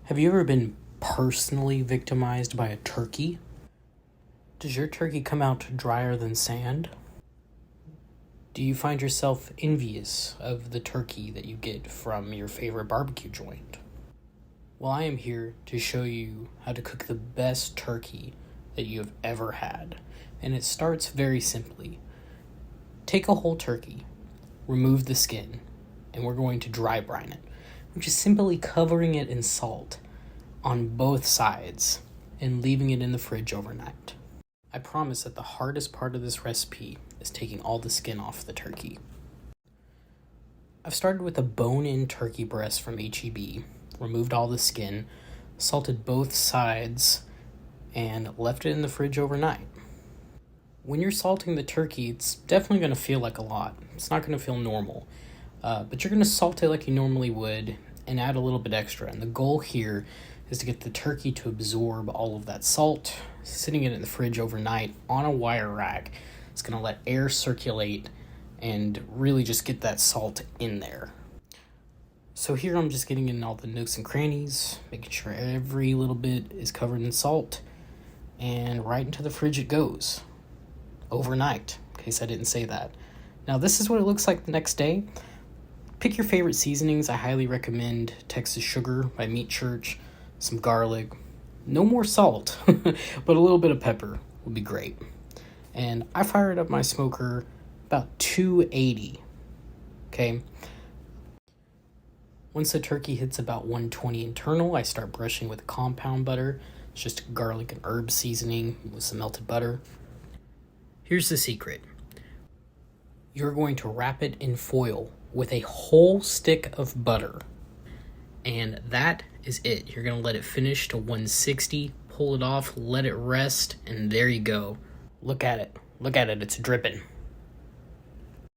Have you ever been personally victimized by a turkey? Does your turkey come out drier than sand? Do you find yourself envious of the turkey that you get from your favorite barbecue joint? Well, I am here to show you how to cook the best turkey that you have ever had. And it starts very simply. Take a whole turkey, remove the skin, and we're going to dry brine it, which is simply covering it in salt on both sides and leaving it in the fridge overnight. I promise that the hardest part of this recipe is taking all the skin off the turkey. I've started with a bone-in turkey breast from H-E-B, removed all the skin, salted both sides, and left it in the fridge overnight. When you're salting the turkey, it's definitely going to feel like a lot. It's not going to feel normal, but you're going to salt it like you normally would and add a little bit extra. And the goal here is to get the turkey to absorb all of that salt. Sitting it in the fridge overnight on a wire rack, it's going to let air circulate and really just get that salt in there. So here I'm just getting in all the nooks and crannies, making sure every little bit is covered in salt, and right into the fridge it goes. Overnight, in case I didn't say that. Now this is what it looks like the next day. Pick your favorite seasonings. I highly recommend Texas Sugar by Meat Church, some garlic, no more salt, but a little bit of pepper would be great. And I fired up my smoker about 280, okay? Once the turkey hits about 120 internal, I start brushing with compound butter. It's just garlic and herb seasoning with some melted butter. Here's the secret. You're going to wrap it in foil with a whole stick of butter. And that is it. You're going to let it finish to 160, pull it off, let it rest, and there you go. Look at it. Look at it. It's dripping.